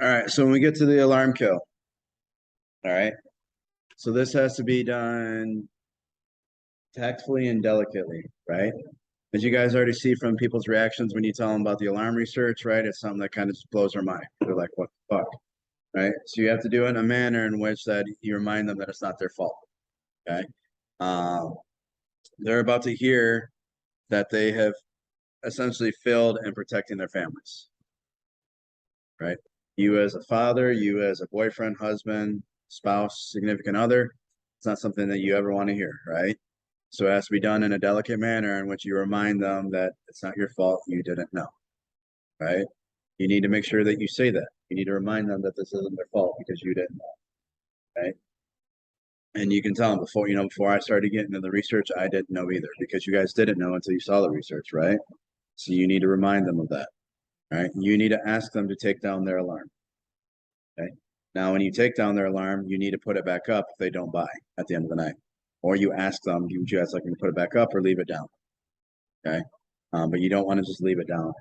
All right, so when we get to the alarm kill, all right, so this has to be done tactfully and delicately, right? As you guys already see from people's reactions when you tell them about the alarm research, right? It's something that kind of just blows their mind. They're like, what the fuck, right? So you have to do it in a manner in which that you remind them that it's not their fault, okay? Um, they're about to hear that they have essentially failed in protecting their families, right? You as a father, you as a boyfriend, husband, spouse, significant other, it's not something that you ever want to hear, right? So it has to be done in a delicate manner in which you remind them that it's not your fault, you didn't know, right? You need to make sure that you say that. You need to remind them that this isn't their fault because you didn't know, right? And you can tell them before I started getting into the research, I didn't know either because you guys didn't know until you saw the research, right? So you need to remind them of that, right? You need to ask them to take down their alarm. Okay. Now, when you take down their alarm, you need to put it back up if they don't buy at the end of the night. Or you ask them, do you guys like me to put it back up or leave it down? Okay. But you don't want to just leave it down.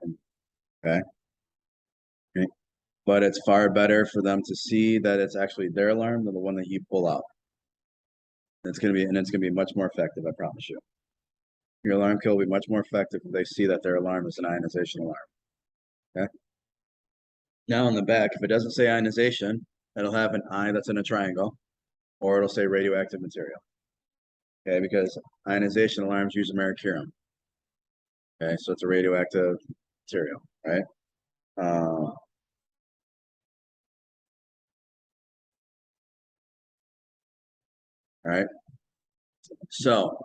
Okay. Okay. But it's far better for them to see that it's actually their alarm than the one that you pull out. It's gonna be much more effective, I promise you. Your alarm kill will be much more effective if they see that their alarm is an ionization alarm. Okay. Now on the back, if it doesn't say ionization, it'll have an I that's in a triangle, or it'll say radioactive material. Okay, because ionization alarms use mercurium. Okay, so it's a radioactive material, right? All right. So,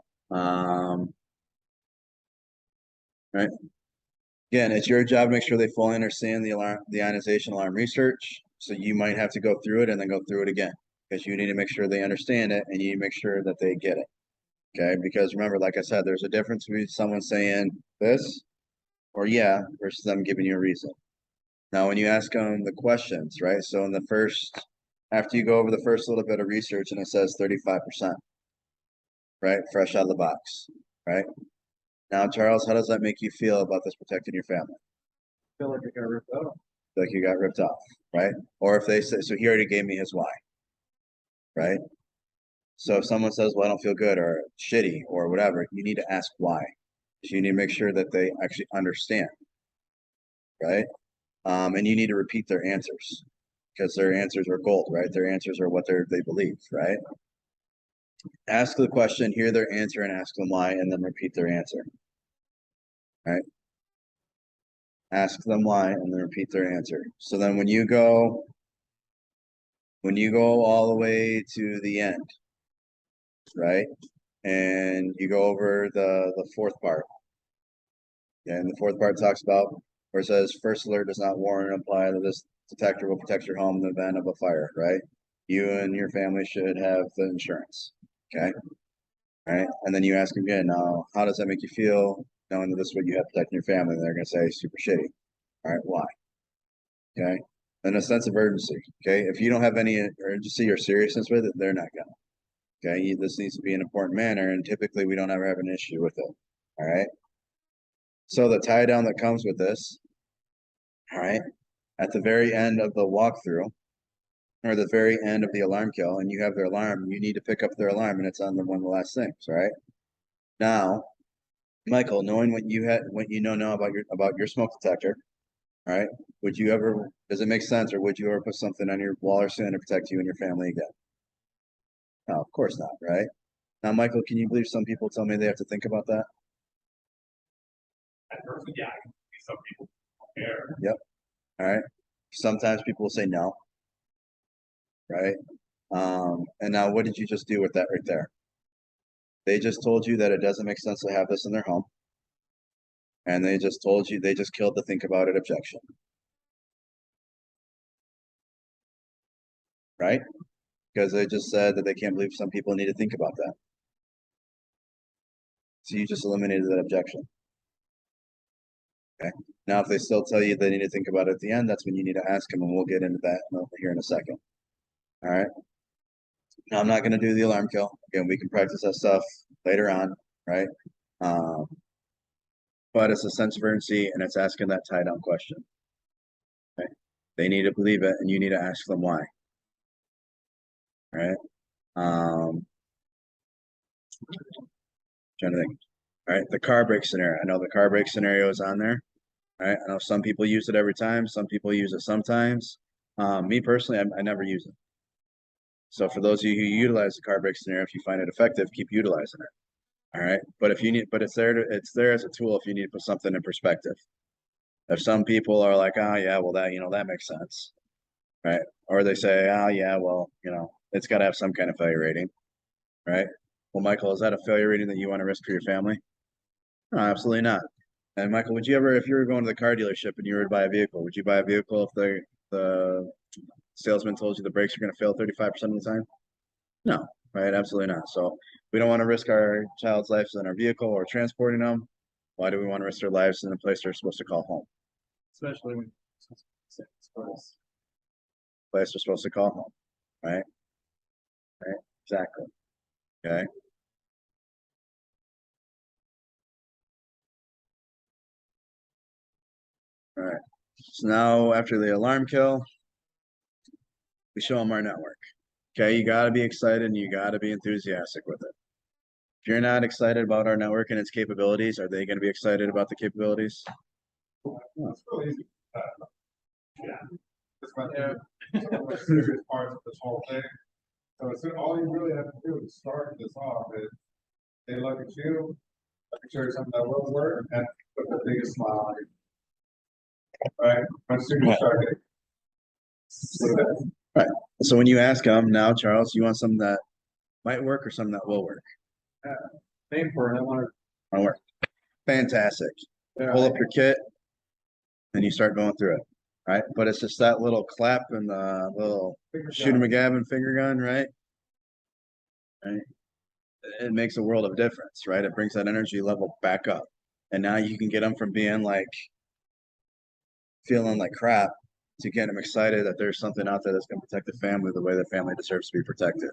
right. Again, it's your job to make sure they fully understand the ionization alarm research. So you might have to go through it and then go through it again because you need to make sure they understand it and you need to make sure that they get it. Okay, because remember, like I said, there's a difference between someone saying this or yeah versus them giving you a reason. Now, when you ask them the questions, right? So in the first, after you go over the first little bit of research and it says 35%, right? Fresh out of the box, right? Now, Charles, how does that make you feel about this protecting your family? Feel like I got ripped off. Like you got ripped off, right? Or if they say, so he already gave me his why, right? So if someone says, well, I don't feel good or shitty or whatever, you need to ask why. So you need to make sure that they actually understand, right? And you need to repeat their answers because their answers are gold, right? Their answers are what they believe, right? Ask the question, hear their answer, and ask them why, and then repeat their answer, right? Ask them why, and then repeat their answer. So then when you go all the way to the end, right? And you go over the fourth part. And the fourth part talks about where it says first alert does not warn or imply that this detector will protect your home in the event of a fire, right? You and your family should have the insurance. Okay. All right. And then you ask again, now, how does that make you feel knowing that this is what you have protecting your family? And they're going to say super shitty. All right. Why? Okay. And a sense of urgency. Okay. If you don't have any urgency or seriousness with it, they're not going to. Okay, this needs to be an important manner, and typically we don't ever have an issue with it. All right. So the tie down that comes with this, all right, at the very end of the walkthrough, or the very end of the alarm kill, and you have their alarm, you need to pick up their alarm, and it's on one of the last things. All right. Now, Michael, knowing what you know now about your smoke detector, all right, would you ever? Does it make sense, or would you ever put something on your wall or ceiling to protect you and your family again? No, of course not. Right. Now, Michael, can you believe some people tell me they have to think about that? At first, yeah, some people don't care. Yep. All right. Sometimes people will say no, right? And now what did you just do with that right there? They just told you that it doesn't make sense to have this in their home. And they just told you, they just killed the think about it objection, right? Because they just said that they can't believe some people need to think about that. So you just eliminated that objection. Okay. Now, if they still tell you they need to think about it at the end, that's when you need to ask them, and we'll get into that here in a second. All right. Now, I'm not going to do the alarm kill. Again, we can practice that stuff later on, right? Um, but it's a sense of urgency and it's asking that tie down question. Okay. They need to believe it, and you need to ask them why. Right? Trying to think. All right, the car brake scenario. I know the car brake scenario is on there. All right, I know some people use it every time. Some people use it sometimes. Me personally, I never use it. So for those of you who utilize the car brake scenario, if you find it effective, keep utilizing it. All right, but if you need, but it's there as a tool if you need to put something in perspective. If some people are like, oh yeah, well that makes sense, right? Or they say, oh yeah, well it's got to have some kind of failure rating, right? Well, Michael, is that a failure rating that you want to risk for your family? No, absolutely not. And Michael, would you ever, if you were going to the car dealership and you were to buy a vehicle, would you buy a vehicle if the salesman told you the brakes are going to fail 35% of the time? No, right? Absolutely not. So we don't want to risk our child's lives in our vehicle or transporting them. Why do we want to risk their lives in a place they're supposed to call home? Especially when. Place they're supposed to call home, right? Right? Exactly. Okay. All right. So now after the alarm kill, we show them our network. Okay, you got to be excited and you got to be enthusiastic with it. If you're not excited about our network and its capabilities, are they going to be excited about the capabilities? It's really easy. Yeah. It's about the serious parts of this whole thing. So all you really have to do is start this off is they look at you, show you something that will work, and put the biggest smile on you. Right? Once you start it. Right. So when you ask them now, Charles, you want something that might work or something that will work? Name for it. I want Want to work. Fantastic. to. Pull up your kit and you start going through it. Right. But it's just that little clap and the little shooter McGavin finger gun, right? Right. It makes a world of difference, right? It brings that energy level back up. And now you can get them from being like feeling like crap to get them excited that there's something out there that's going to protect the family the way the family deserves to be protected.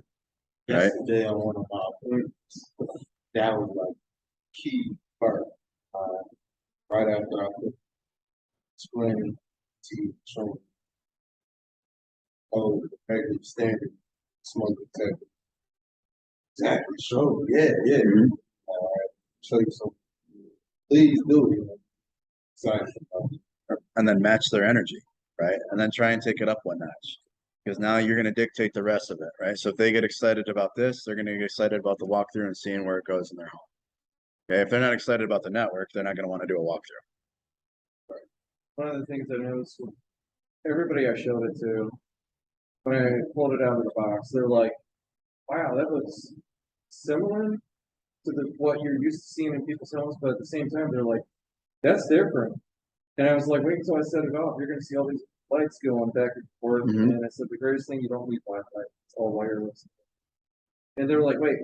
Right? Yesterday on one of my points, that was like key part. Right after I put explaining to show the regular standard smoke detector. Exactly. Sure. Yeah, yeah. Show you some. Please do it. Excited about it. And then match their energy, right? And then try and take it up one notch. Because now you're going to dictate the rest of it, right? So if they get excited about this, they're going to get excited about the walkthrough and seeing where it goes in their home. Okay, if they're not excited about the network, they're not going to want to do a walkthrough. One of the things I noticed with everybody I showed it to, when I pulled it out of the box, they're like, wow, that looks similar to what you're used to seeing in people's homes, but at the same time, they're like, that's different. And I was like, wait until I set it off. You're going to see all these lights going back and forth. Mhm. And I said, the greatest thing, you don't need Wi-Fi. It's all wireless. And they're like, wait,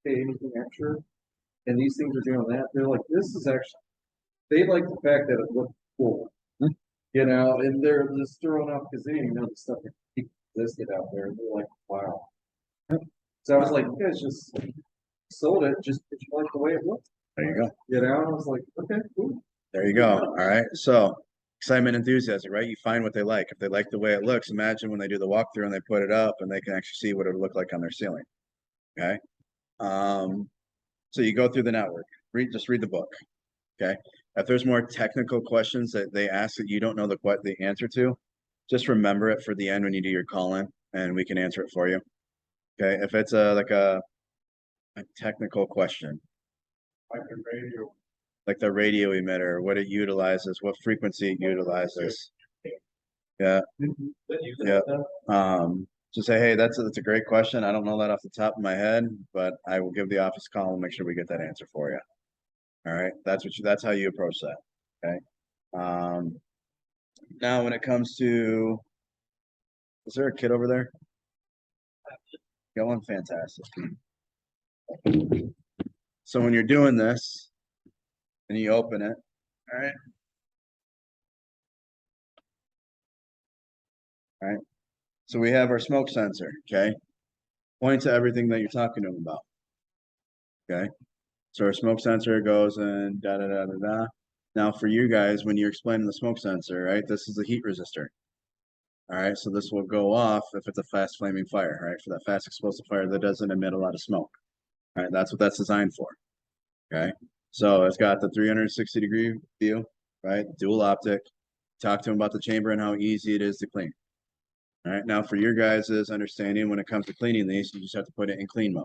hey, anything extra? And these things are doing that. They're like, this is actually, they like the fact that it looked cool. And they're just throwing up because they didn't know the stuff that existed out there. And they're like, wow. So I was like, you guys just sold it just because you like the way it looked. There you go. I was like, okay, cool. There you go. All right. So excitement, enthusiasm, right? You find what they like. If they like the way it looks, imagine when they do the walkthrough and they put it up and they can actually see what it would look like on their ceiling. Okay. So you go through the network, just read the book. Okay. If there's more technical questions that they ask that you don't know the answer to, just remember it for the end when you do your call in and we can answer it for you. Okay. If it's a technical question, Like the radio. like the radio emitter, what it utilizes, what frequency it utilizes. Yeah. Yeah. Just say, hey, that's a great question. I don't know that off the top of my head, but I will give the office a call and make sure we get that answer for you. All right. That's how you approach that. Okay. Now when it comes to, is there a kid over there? Got one. Fantastic. So when you're doing this and you open it, all right. All right. So we have our smoke sensor. Okay. Point to everything that you're talking to them about. Okay. So our smoke sensor goes and da da da da da. Now for you guys, when you're explaining the smoke sensor, right? This is the heat resistor. All right, so this will go off if it's a fast flaming fire, right? For that fast explosive fire that doesn't emit a lot of smoke. All right, that's what that's designed for. Okay, so it's got the 360-degree view, right? Dual optic. Talk to him about the chamber and how easy it is to clean. All right, now for your guys' understanding, when it comes to cleaning these, you just have to put it in clean mode.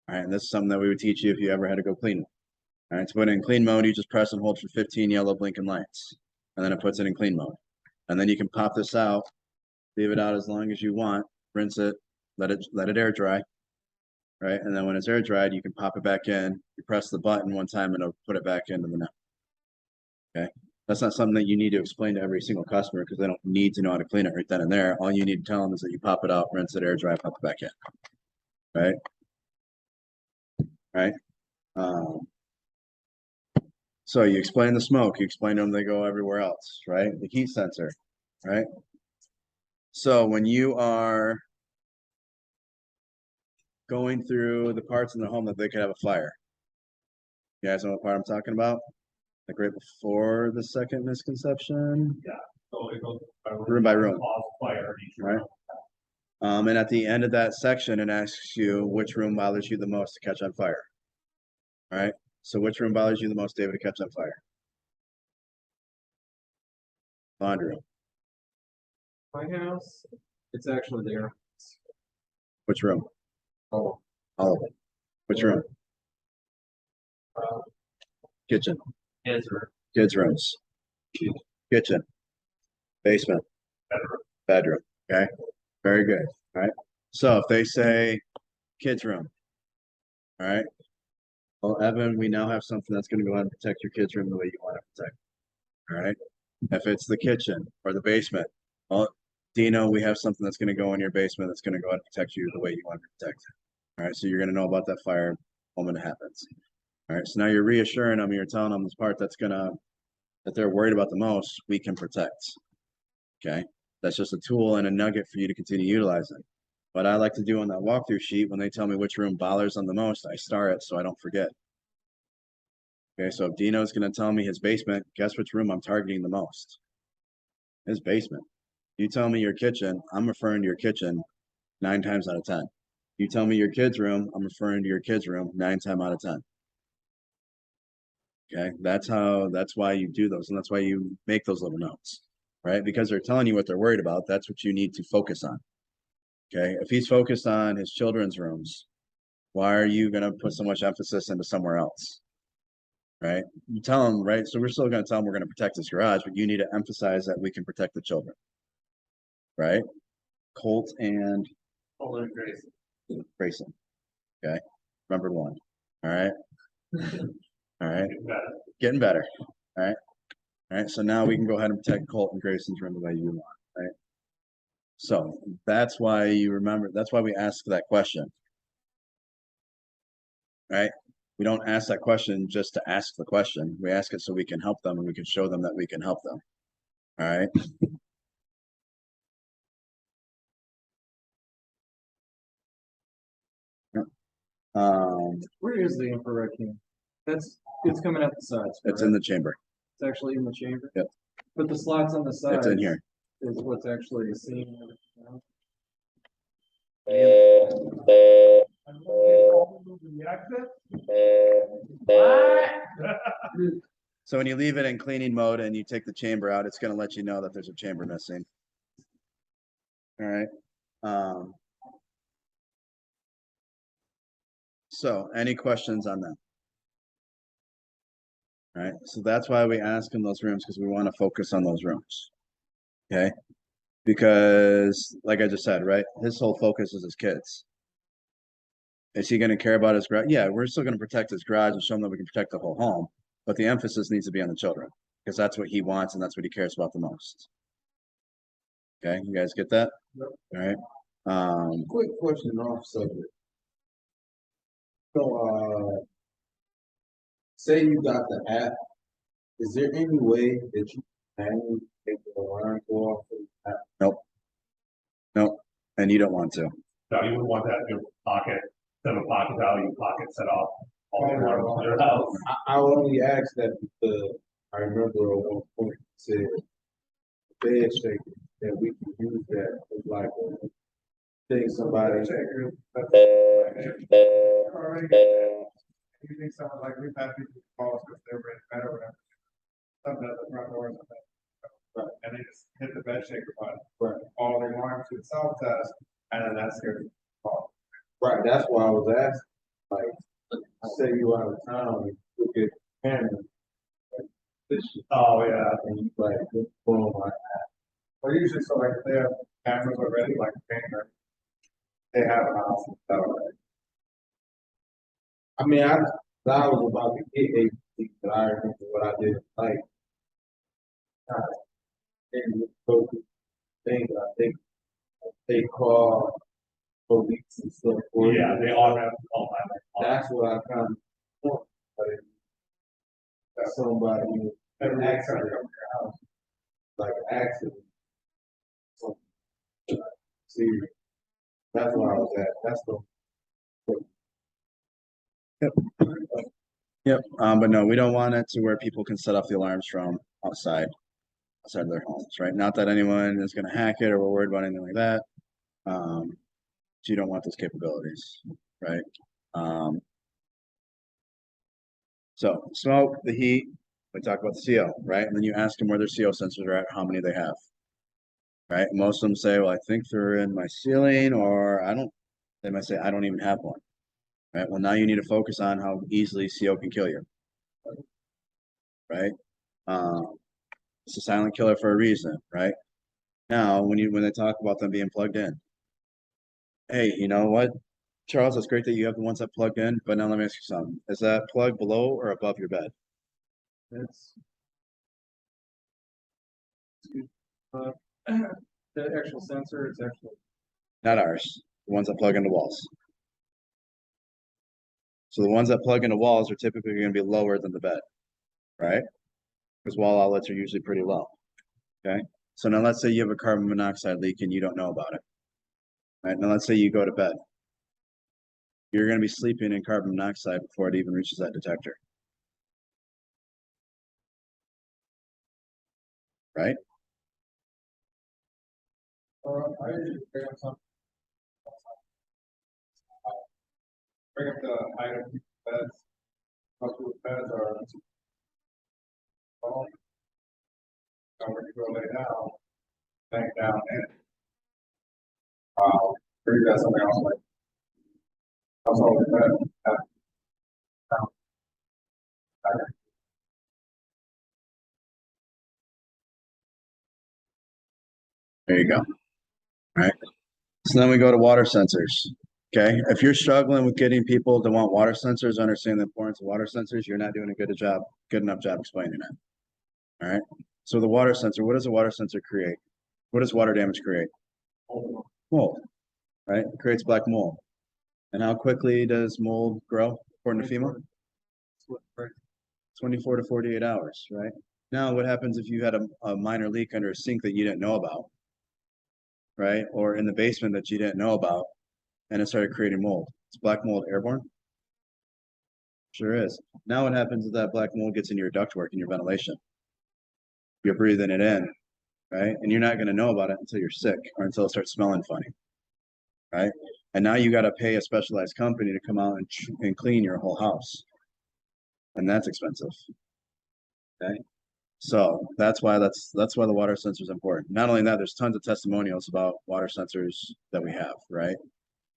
All right, and this is something that we would teach you if you ever had to go clean it. All right, to put it in clean mode, you just press and hold for 15 yellow blinking lights, and then it puts it in clean mode. And then you can pop this out, leave it out as long as you want, rinse it, let it air dry, right? And then when it's air dried, you can pop it back in. You press the button one time and it'll put it back into the net. Okay, that's not something that you need to explain to every single customer because they don't need to know how to clean it right then and there. All you need to tell them is that you pop it out, rinse it, air dry, pop it back in. Right? Right? So you explain the smoke, you explain to them they go everywhere else, right? The heat sensor, right? So when you are going through the parts in the home that they could have a fire, you guys know what part I'm talking about? Like right before the second misconception, So it goes room by room, cause fire in each right? room. And at the end of that section, it asks you which room bothers you the most to catch on fire. All right. So which room bothers you the most, David, to catch on fire? Laundry room. My house, it's actually there. Which room? Oh, All of it. Which room? Kitchen. Answer. Kids' rooms. Kitchen. Basement. Bedroom. Okay. Very good. All right. So if they say kids' room, all right. Well, Evan, we now have something that's going to go ahead and protect your kids' room the way you want to protect. All right. If it's the kitchen or the basement, well, Dino, we have something that's going to go in your basement that's going to go ahead and protect you the way you want to protect it. All right. So you're going to know about that fire the moment it happens. All right. So now you're reassuring them, you're telling them this part that they're worried about the most, we can protect. Okay. That's just a tool and a nugget for you to continue utilizing. What I like to do on that walkthrough sheet, when they tell me which room bothers them the most, I star it so I don't forget. Okay, so if Dino's gonna tell me his basement, guess which room I'm targeting the most? His basement. You tell me your kitchen, I'm referring to your kitchen 9 times out of 10. You tell me your kid's room, I'm referring to your kid's room 9 times out of 10. Okay, that's why you do those, and that's why you make those little notes, right? Because they're telling you what they're worried about. That's what you need to focus on. Okay, if he's focused on his children's rooms, why are you gonna put so much emphasis into somewhere else? Right? You tell him, right? So we're still gonna tell him we're gonna protect his garage, but you need to emphasize that we can protect the children. Right? Colt and Hold on, Grace. Grayson. Okay. Number 1. All right. All right. Getting better. All right. All right. So now we can go ahead and protect Colt and Grayson's room the way you want. Right. So that's why you remember, that's why we ask that question. Right? We don't ask that question just to ask the question. We ask it so we can help them and we can show them that we can help them. All right. where is the infrared cam? It's coming out the sides. It's in the chamber. It's actually in the chamber? Yep. But the slots on the sides. It's in here. Is what's actually seen. So when you leave it in cleaning mode and you take the chamber out, it's going to let you know that there's a chamber missing. All right. So any questions on that? All right. So that's why we ask in those rooms, because we want to focus on those rooms. Okay. Because like I just said, right, his whole focus is his kids. Is he going to care about his garage? Yeah, we're still going to protect his garage and show him that we can protect the whole home, but the emphasis needs to be on the children because that's what he wants and that's what he cares about the most. Okay, you guys get that? Yep. All right. Quick question off subject. So, say you got the app, is there any way that you can make the alarm go off the app? Nope. And you don't want to. No, you would want that in your pocket, set a pocket value, pocket set off all the alarms in your house. I only asked that because I remember at one point it said bed shaking. that we can use that as like a thing somebody. You think someone like we've had people call us because they're in bed or whatever. Something at the front door or something. And they just hit the bed shaker button. Right. All their alarms to the self-test, and then that's scares them. Right, that's why I was asking, like, I say you out of town, and look at camera. Like, this shit, Oh, yeah. and you like, boom, like, Or usually, so like if they have cameras already, like camera, they have an option. I mean, I was about to get AT, but I remember what I did, like, and those things, I think they call police and stuff. for you. Yeah, they automatically call that. That's what I kind of want, but if somebody, Every an time they accident, come to your house. like an accident. See, that's where I was at, that's the. Yep, but no, we don't want it to where people can set off the alarms from outside of their homes, right? Not that anyone is gonna hack it or we're worried about anything like that. So you don't want those capabilities, right? So smoke, the heat, we talk about the CO, right? And then you ask them where their CO sensors are at, how many they have. Right? Most of them say, well, I think they're in my ceiling, or they might say, I don't even have one. Right? Well, now you need to focus on how easily CO can kill you. Right? It's a silent killer for a reason, right? Now, when they talk about them being plugged in, hey, you know what, Charles, it's great that you have the ones that plugged in, but now let me ask you something. Is that plug below or above your bed? It's. Uh, the actual sensor is actually, Not ours. The ones that plug into walls. So the ones that plug into walls are typically going to be lower than the bed, right? Because wall outlets are usually pretty low. Okay. So now let's say you have a carbon monoxide leak and you don't know about it. Right. Now let's say you go to bed. You're going to be sleeping in carbon monoxide before it even reaches that detector. Right? I usually bring up some. Bring up the height of people's beds. Most people's beds are. Well, so when you go lay down, bang down in. Or you got something else like. Household bed. There you go. All right. So then we go to water sensors. Okay. If you're struggling with getting people to want water sensors, understand the importance of water sensors, you're not doing a good enough job explaining it. All right. So the water sensor, what does a water sensor create? What does water damage create? Mold, right? It creates black mold. And how quickly does mold grow according to FEMA? 24 to 48 hours, right? Now, what happens if you had a minor leak under a sink that you didn't know about, right? Or in the basement that you didn't know about, and it started creating mold? Is black mold airborne? Sure is. Now what happens if that black mold gets in your ductwork and your ventilation? You're breathing it in, right? And you're not going to know about it until you're sick or until it starts smelling funny, right? And now you got to pay a specialized company to come out and clean your whole house. And that's expensive. Okay. So that's why the water sensor is important. Not only that, there's tons of testimonials about water sensors that we have, right?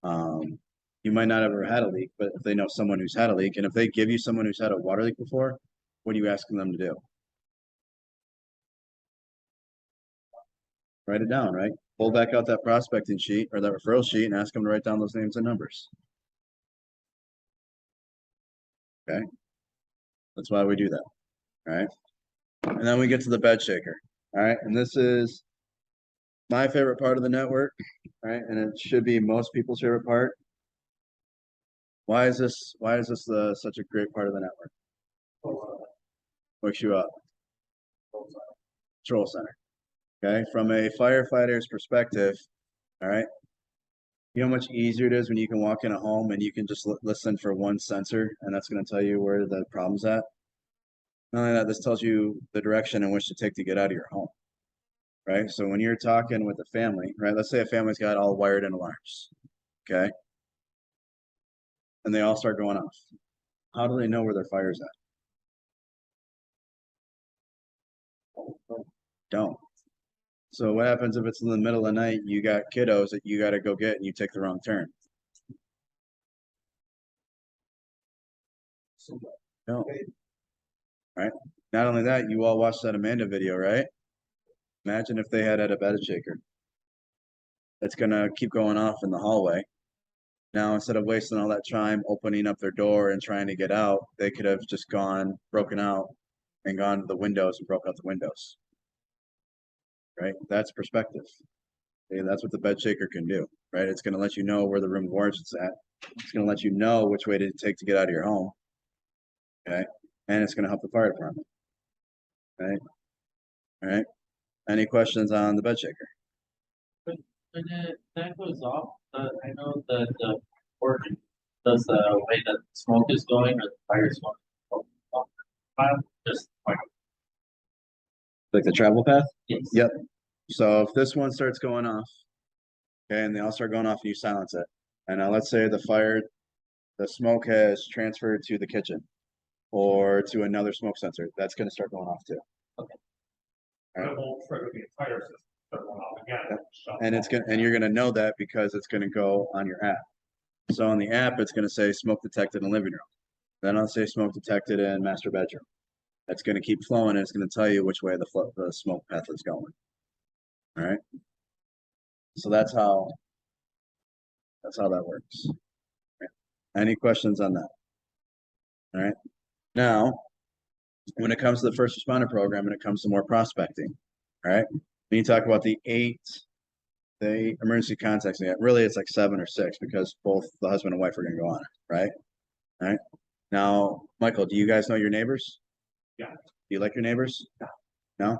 You might not ever had a leak, but if they know someone who's had a leak, and if they give you someone who's had a water leak before, what are you asking them to do? Write it down, right? Pull back out that prospecting sheet or that referral sheet and ask them to write down those names and numbers. Okay. That's why we do that. All right. And then we get to the bed shaker. All right. And this is my favorite part of the network, right? And it should be most people's favorite part. Why is this such a great part of the network? Wakes you up. Control center. Okay. From a firefighter's perspective, all right. You know how much easier it is when you can walk in a home and you can just listen for one sensor and that's going to tell you where the problem's at. Not only that, this tells you the direction in which to take to get out of your home. right? So when you're talking with a family, right? Let's say a family's got all wired in alarms, okay? And they all start going off. How do they know where their fire's at? Don't. So what happens if it's in the middle of the night, you got kiddos that you gotta go get and you take the wrong turn? No. Right? Not only that, you all watched that Amanda video, right? Imagine if they had a bed shaker. It's gonna keep going off in the hallway. Now, instead of wasting all that time opening up their door and trying to get out, they could have just gone, broken out, and gone to the windows and broke out the windows. Right? That's perspective. Okay, that's what the bed shaker can do, right? It's gonna let you know where the room of origin is at. It's gonna let you know which way to take to get out of your home. Okay, and it's gonna help the fire department. Okay, all right. Any questions on the bed shaker? When that goes off, I know that the work does the way that smoke is going or the fire is going. Just like, Like the travel path? yes. Yep. So if this one starts going off, okay, and they all start going off and you silence it. And now let's say the smoke has transferred to the kitchen or to another smoke sensor, that's gonna start going off too. But it won't trigger the entire system, start going off again. Yep. shut And off. you're gonna know that because it's gonna go on your app. So on the app, it's gonna say smoke detected in living room. Then I'll say smoke detected in master bedroom. That's gonna keep flowing and it's gonna tell you which way the smoke path is going. All right. So that's how that works. Any questions on that? All right. Now, when it comes to the first responder program and it comes to more prospecting, all right, when you talk about the emergency contacts, really it's like 7 or 6 because both the husband and wife are going to go on it, right? All right. Now, Michael, do you guys know your neighbors? Yeah. Do you like your neighbors? No?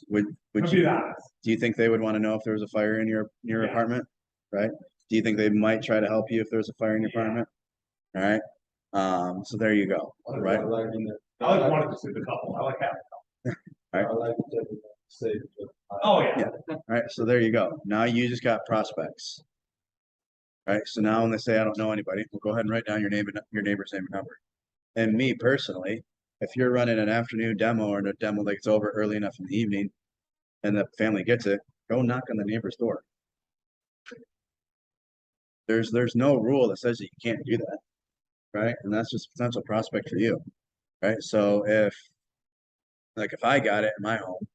Would To you, be honest, do you think they would want to know if there was a fire in your Yeah. apartment? Right? Do you think they might try to help you if there's a fire in your Yeah. apartment? All right. So there you go. Right. I like it. I like wanted to see the couple, I like having. I like to take it safe. Oh, yeah. Yeah. All right. So there you go. Now you just got prospects. All right. So now when they say I don't know anybody, we'll go ahead and write down your neighbor's name and number. And me personally, if you're running an afternoon demo or a demo that gets over early enough in the evening and the family gets it, go knock on the neighbor's door. There's no rule that says that you can't do that. Right. And that's just a potential prospect for you. Right. So if I got it in my home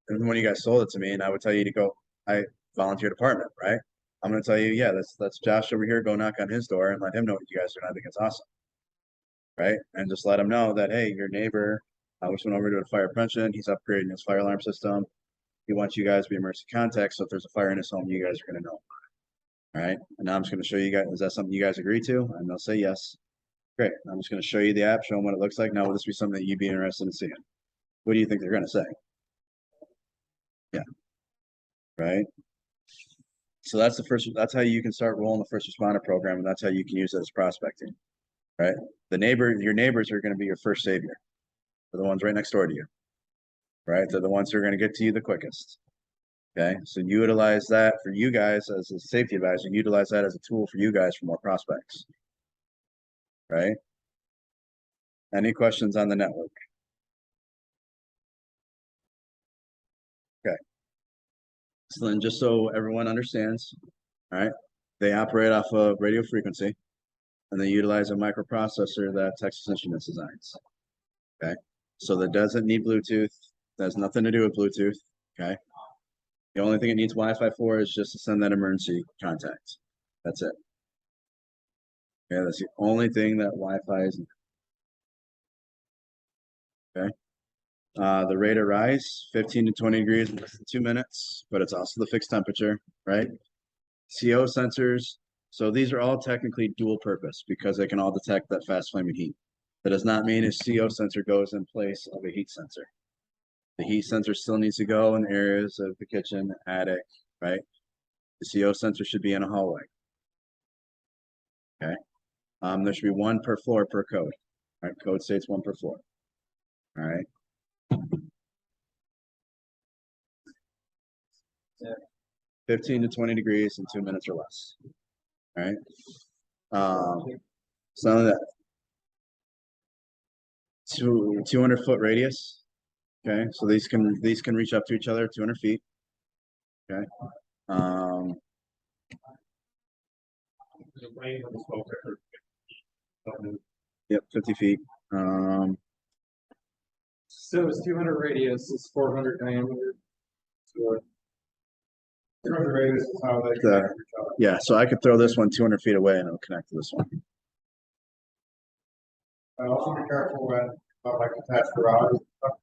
and when you guys sold it to me and I would tell you to go, I volunteered apartment, right? I'm gonna tell you, yeah, that's Josh over here, go knock on his door and let him know what you guys are doing. I think it's awesome. Right? And just let him know that, hey, your neighbor, I just went over to a fire prevention, he's upgrading his fire alarm system. He wants you guys to be emergency contacts, so if there's a fire in his home, you guys are gonna know. All right, and now I'm just gonna show you guys, is that something you guys agree to? And they'll say yes. Great, I'm just gonna show you the app, show them what it looks like. Now, will this be something that you'd be interested in seeing? What do you think they're gonna say? Yeah. Right? So that's how you can start rolling the first responder program, and that's how you can use it as prospecting. Right? Your neighbors are gonna be your first savior. They're the ones right next door to you. Right? They're the ones who are gonna get to you the quickest. Okay, so utilize that for you guys as a safety advisor, utilize that as a tool for you guys for more prospects. Right? Any questions on the network? Okay. So then just so everyone understands, all right, they operate off of radio frequency and they utilize a microprocessor that Texas Instruments designs. Okay, so that doesn't need Bluetooth, that has nothing to do with Bluetooth. Okay, the only thing it needs Wi-Fi for is just to send that emergency contact. That's it. Yeah, that's the only thing that Wi-Fi is. Okay. The rate of rise, 15 to 20 degrees in less than 2 minutes, but it's also the fixed temperature, right? CO sensors. So these are all technically dual purpose because they can all detect that fast flaming heat. That does not mean a CO sensor goes in place of a heat sensor. The heat sensor still needs to go in areas of the kitchen, attic, right? The CO sensor should be in a hallway. Okay. There should be 1 per floor per code. All right, code states 1 per floor. All right. Yeah. 15 to 20 degrees in 2 minutes or less. All right. Some of that 200-foot radius. Okay, so these can reach up to each other 200 feet. Okay. The range of the smoke detector. Yep, 50 feet. So it's 200 radius, it's 400 diameter. So 200 radius is how they The- connect to each other. Yeah, so I could throw this one 200 feet away and it'll connect to this one. Also be careful when, like attached garages. and stuff.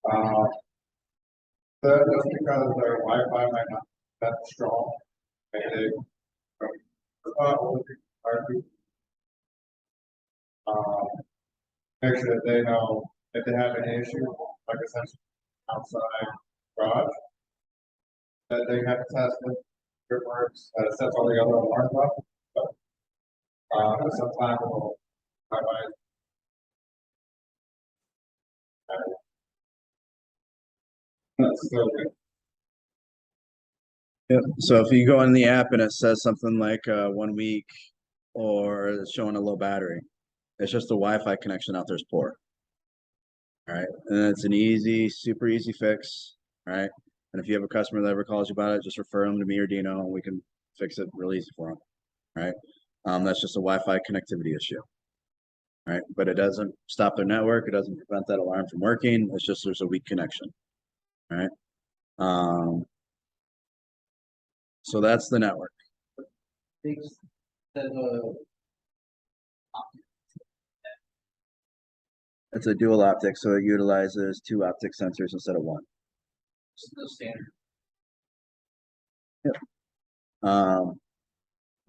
Uh, just because their Wi-Fi might not be that strong, maybe make sure that they know if they have any issue, like essentially outside garage, that they have to test it, if it works, that it sets all the other alarms off. But sometimes it will, Wi-Fi. That's still good. Yep. So if you go in the app and it says something like 1 week or it's showing a low battery, it's just the Wi-Fi connection out there's poor. All right, and it's an easy, super easy fix. All right, and if you have a customer that ever calls you about it, just refer them to me or Dino, and we can fix it real easy for them. All right, that's just a Wi-Fi connectivity issue. All right, but it doesn't stop their network. It doesn't prevent that alarm from working. It's just there's a weak connection. All right. So that's the network. It's a dual optic, so it utilizes 2 optic sensors instead of 1. Just the standard.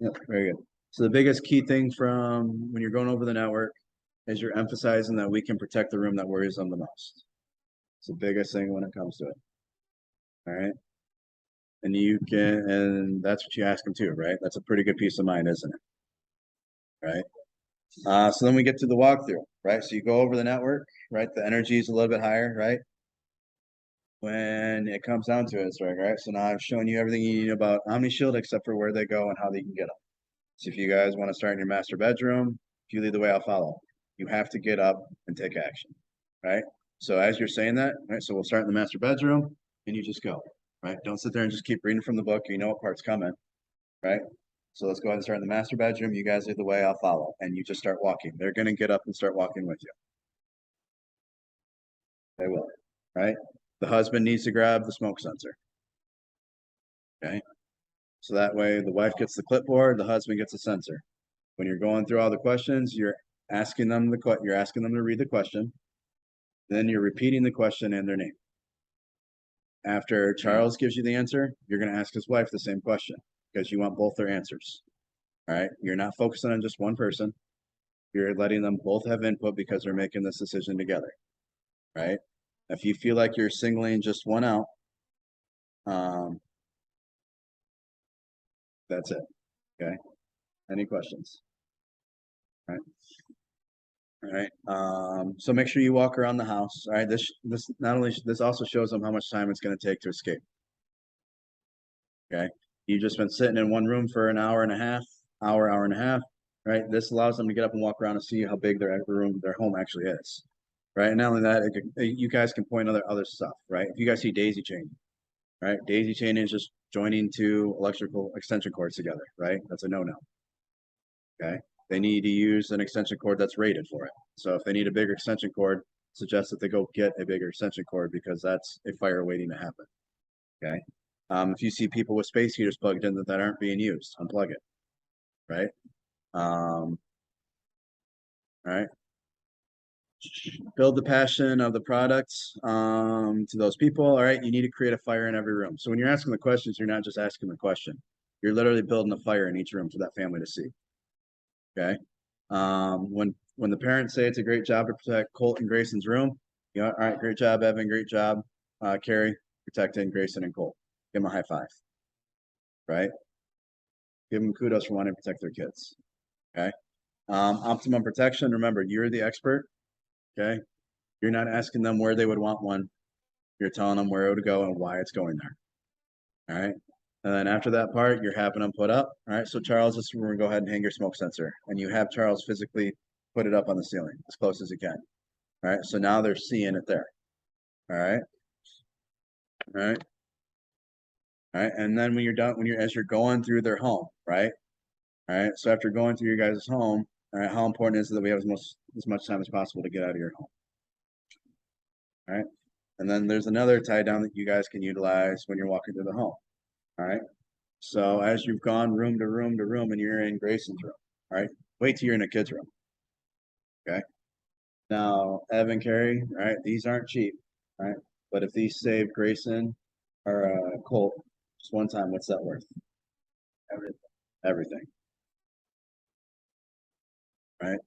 Yep, very good. So the biggest key thing from when you're going over the network is you're emphasizing that we can protect the room that worries them the most. It's the biggest thing when it comes to it. All right. And you can, and that's what you ask them too, right? That's a pretty good peace of mind, isn't it? Right. So then we get to the walkthrough, right? So you go over the network, right? The energy is a little bit higher, right? When it comes down to it, it's right? So now I've shown you everything you need about OmniShield except for where they go and how they can get them. So if you guys want to start in your master bedroom, if you lead the way, I'll follow. You have to get up and take action, right? So as you're saying that, right? So we'll start in the master bedroom and you just go, right? Don't sit there and just keep reading from the book. You know what part's coming, right? So let's go ahead and start in the master bedroom. You guys lead the way, I'll follow. And you just start walking. They're going to get up and start walking with you. They will, right? The husband needs to grab the smoke sensor. Okay. So that way the wife gets the clipboard, the husband gets a sensor. When you're going through all the questions, you're asking them to read the question. Then you're repeating the question and their name. After Charles gives you the answer, you're going to ask his wife the same question because you want both their answers. All right. You're not focusing on just one person. You're letting them both have input because they're making this decision together. Right. If you feel like you're singling just one out, that's it. Okay. Any questions? All right. All right. So make sure you walk around the house. All right. This also shows them how much time it's going to take to escape. Okay. You've just been sitting in one room for an hour and a half, hour and a half. Right. This allows them to get up and walk around and see how big their home actually is. Right. And not only that, you guys can point other stuff. Right. If you guys see daisy chaining, right? Daisy chaining is just joining 2 electrical extension cords together. Right. That's a no-no. Okay. They need to use an extension cord that's rated for it. So if they need a bigger extension cord, suggest that they go get a bigger extension cord because that's a fire waiting to happen. Okay. If you see people with space heaters plugged in that aren't being used, unplug it. Right. All right. Build the passion of the products to those people. All right. You need to create a fire in every room. So when you're asking the questions, you're not just asking the question. You're literally building a fire in each room for that family to see. Okay. When the parents say it's a great job to protect Colt and Grayson's room, you know, all right, great job, Evan, great job, Carrie, protecting Grayson and Colt. Give them a high five. Right? Give them kudos for wanting to protect their kids. Okay. Optimum protection. Remember, you're the expert. Okay. You're not asking them where they would want one. You're telling them where to go and why it's going there. All right. And then after that part, you're having them put up. All right. So Charles, this is where we're gonna go ahead and hang your smoke sensor, and you have Charles physically put it up on the ceiling as close as you can. All right. So now they're seeing it there. All right. All right. All right. And then when you're done, as you're going through their home, right? All right. So after going through your guys' home, all right, how important is it that we have as much time as possible to get out of your home? All right. And then there's another tie down that you guys can utilize when you're walking through the home. All right. So as you've gone room to room to room and you're in Grayson's room, all right, wait till you're in a kid's room. Okay. Now, Evan, Carey, all right, these aren't cheap, all right, but if these save Grayson or Colt just one time, what's that worth? Everything. Right.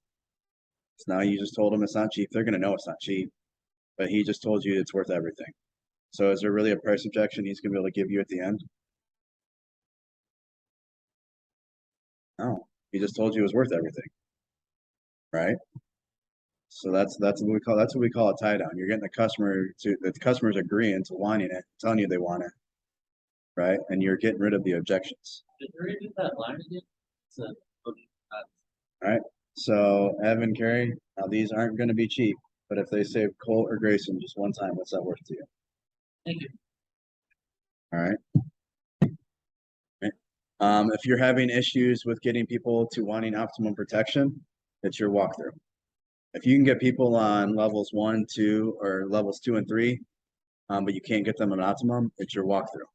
So now you just told them it's not cheap. They're gonna know it's not cheap, but he just told you it's worth everything. So is there really a price objection he's gonna be able to give you at the end? No, he just told you it was worth everything. Right? So that's what we call a tie down. You're getting the customer's agreeing to wanting it, telling you they want it. Right? And you're getting rid of the objections. Did you read that line again? It's a- All right. So Evan, Carey, now these aren't gonna be cheap, but if they save Colt or Grayson just one time, what's that worth to you? Thank you. All right. If you're having issues with getting people to wanting optimum protection, it's your walkthrough. If you can get people on levels 1, 2, or levels 2 and 3, but you can't get them an optimum, it's your walkthrough.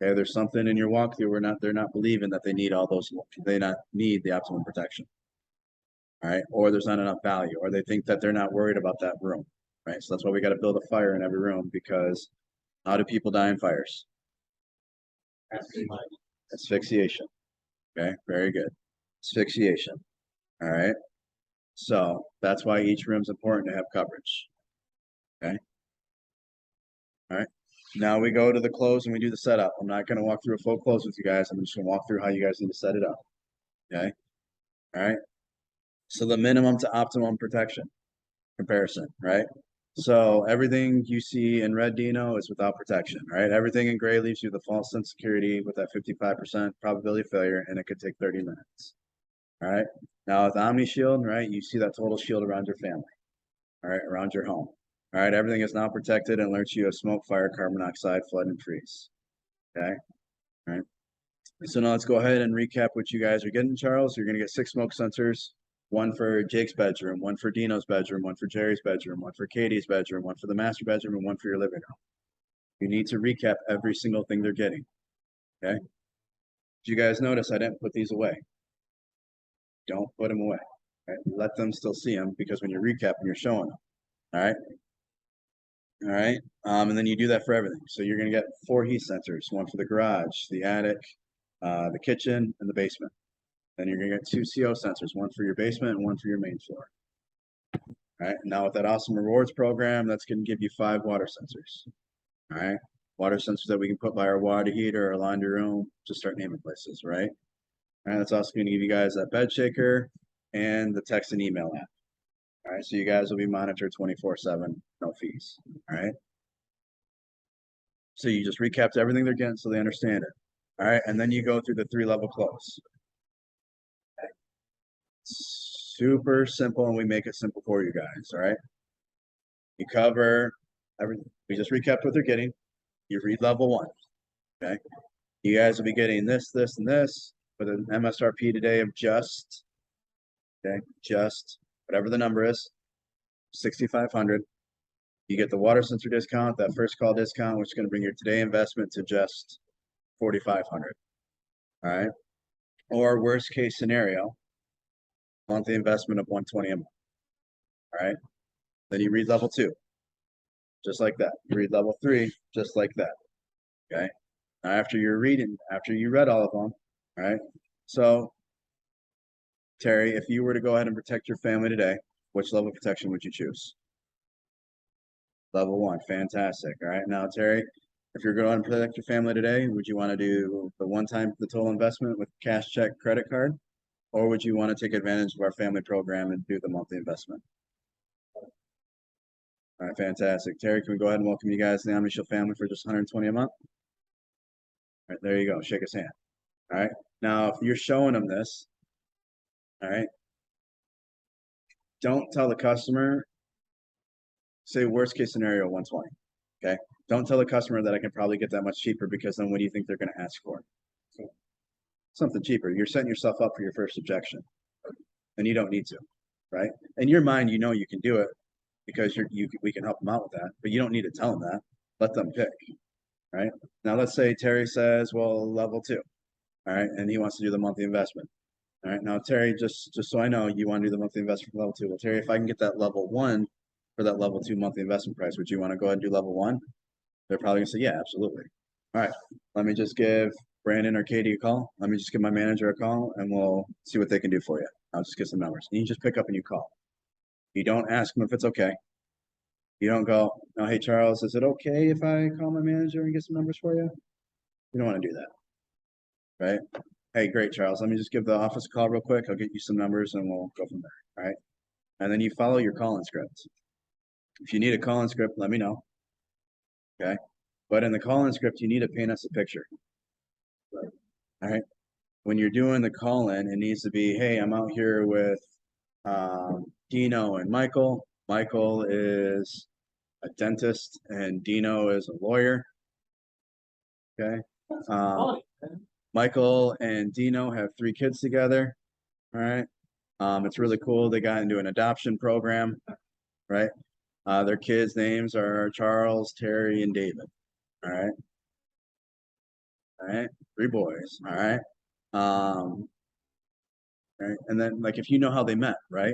Okay, there's something in your walkthrough where they're not believing that they need all those, they not need the optimum protection. All right, or there's not enough value, or they think that they're not worried about that room. Right, so that's why we got to build a fire in every room, because how do people die in fires? Asphyxiation. Okay, very good. Asphyxiation. All right. So that's why each room's important to have coverage. Okay. All right. Now we go to the close and we do the setup. I'm not going to walk through a full close with you guys. I'm just going to walk through how you guys need to set it up. Okay. All right. So the minimum to optimum protection comparison, right? So everything you see in red Dino is without protection, right? Everything in gray leaves you with a false sense of security with that 55% probability of failure, and it could take 30 minutes. All right. Now with Omni Shield, right, you see that total shield around your family, all right, around your home. All right, everything is now protected and alerts you of smoke, fire, carbon monoxide, flood, and freeze. Okay. All right. So now let's go ahead and recap what you guys are getting, Charles. You're gonna get 6 smoke sensors. One for Jake's bedroom, one for Dino's bedroom, one for Jerry's bedroom, one for Katie's bedroom, one for the master bedroom, and one for your living room. You need to recap every single thing they're getting. Okay. Did you guys notice I didn't put these away? Don't put them away. Right? Let them still see them, because when you're recapping, you're showing them. All right. All right. And then you do that for everything. So you're gonna get 4 heat sensors, one for the garage, the attic, the kitchen, and the basement. Then you're gonna get 2 CO sensors, one for your basement and one for your main floor. All right, now with that awesome rewards program, that's gonna give you 5 water sensors. All right, water sensors that we can put by our water heater, our laundry room, just start naming places, right? All right, that's also gonna give you guys that bed shaker and the text and email app. All right, so you guys will be monitored 24/7, no fees. All right. So you just recapped everything they're getting so they understand it. All right, and then you go through the 3-level close. Super simple, and we make it simple for you guys. All right. You cover everything. We just recapped what they're getting. You read level 1. Okay. You guys will be getting this, this, and this with an MSRP today of just whatever the number is, 6,500. You get the water sensor discount, that first call discount, which is going to bring your today investment to just 4,500. All right. Or worst case scenario, monthly investment of 120 a month. All right. Then you read level 2, just like that. You read level 3, just like that. Okay. Now after you read all of them, all right. So Terry, if you were to go ahead and protect your family today, which level of protection would you choose? Level 1, fantastic. All right. Now, Terry, if you're going to protect your family today, would you want to do the total investment with cash, check, credit card? Or would you want to take advantage of our family program and do the monthly investment? All All right, fantastic. Terry, can we go ahead and welcome you guys to the Omni Shield family for just 120 a month? All right, there you go. Shake his hand. All right. Now, if you're showing them this, all right, don't tell the customer, say worst case scenario 120. Okay. Don't tell the customer that I can probably get that much cheaper, because then what do you think they're going to ask for? Something cheaper. You're setting yourself up for your first objection, and you don't need to, right? In your mind, you know you can do it because we can help them out with that, but you don't need to tell them that. Let them pick, right? Now, let's say Terry says, well, level 2, all right, and he wants to do the monthly investment. All right, now Terry, just so I know, you want to do the monthly investment for level 2. Well, Terry, if I can get that level 1 for that level 2 monthly investment price, would you want to go ahead and do level 1? They're probably gonna say, yeah, absolutely. All right, let me just give Brandon or Katie a call. Let me just give my manager a call, and we'll see what they can do for you. I'll just get some numbers. And you just pick up and you call. You don't ask them if it's okay. You don't go, no, hey, Charles, is it okay if I call my manager and get some numbers for you? You don't want to do that, right? Hey, great, Charles. Let me just give the office a call real quick. I'll get you some numbers and we'll go from there, all right? And then you follow your call-in script. If you need a call-in script, let me know, okay? But in the call-in script, you need to paint us a picture, all right? When you're doing the call-in, it needs to be, hey, I'm out here with Dino and Michael. Michael is a dentist and Dino is a lawyer. Okay. Michael and Dino have 3 kids together. All right. It's really cool. They got into an adoption program, right? Their kids' names are Charles, Terry, and David. All right. All right. 3 boys. All right. Right. And then, like, if you know how they met, right?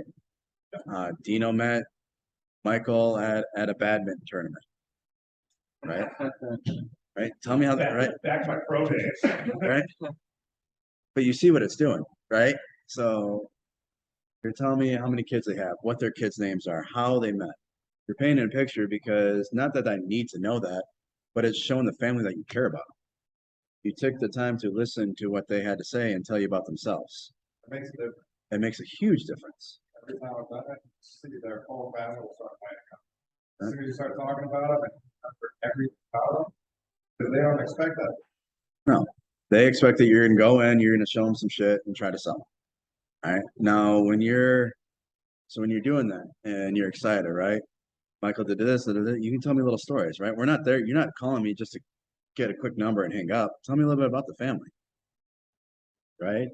Dino met Michael at a badminton tournament, right? Right. Tell me how that, right? Back to my pro days. Right. But you see what it's doing, right? So you're telling me how many kids they have, what their kids' names are, how they met. You're painting a picture, because not that I need to know that, but it's showing the family that you care about. You took the time to listen to what they had to say and tell you about themselves. It makes a difference. It makes a huge difference. Every time I've done it, see their whole family will start playing. As soon as you start talking about them and everything about them, because they don't expect that. No, they expect that you're gonna go in, you're gonna show them some shit and try to sell them. All right. Now, when you're doing that and you're excited, right? Michael did this, you can tell me little stories, right? We're not there. You're not calling me just to get a quick number and hang up. Tell me a little bit about the family, right?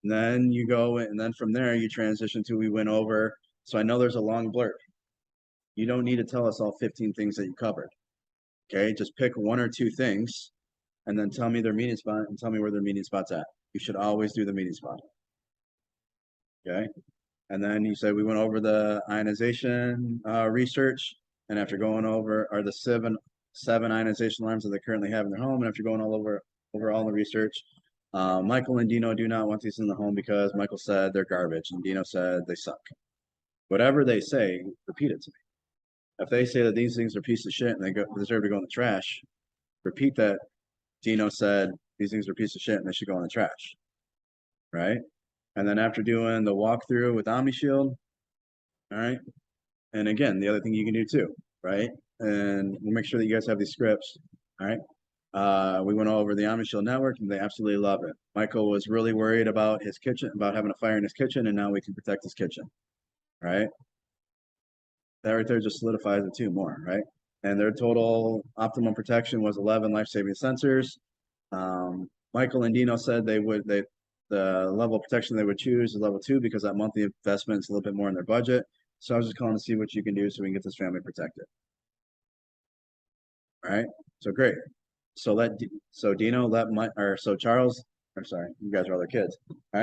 And then you go, and then from there you transition to, we went over. So I know there's a long blurb. You don't need to tell us all 15 things that you covered. Okay, just pick 1 or 2 things, and then tell me their meeting spot and tell me where their meeting spot's at. You should always do the meeting spot. Okay. And then you said we went over the ionization research, and after going over are the seven ionization alarms that they currently have in their home, and after going over all the research, Michael and Dino do not want these in the home because Michael said they're garbage and Dino said they suck. Whatever they say, repeat it to me. If they say that these things are pieces of shit and they deserve to go in the trash, repeat that Dino said these things are pieces of shit and they should go in the trash, right? And then after doing the walkthrough with OmniShield, all right. And again, the other thing you can do too, right? And we'll make sure that you guys have these scripts, all right? We went over the OmniShield network and they absolutely love it. Michael was really worried about his kitchen, about having a fire in his kitchen, and now we can protect his kitchen, right? That right there just solidifies it too more, right? And their total optimum protection was 11 life-saving sensors. Michael and Dino said the level of protection they would choose is level 2 because that monthly investment is a little bit more in their budget. So I was just calling to see what you can do so we can get this family protected. All right. So great. So Dino let Charles, I'm sorry, you guys are all their kids. All right.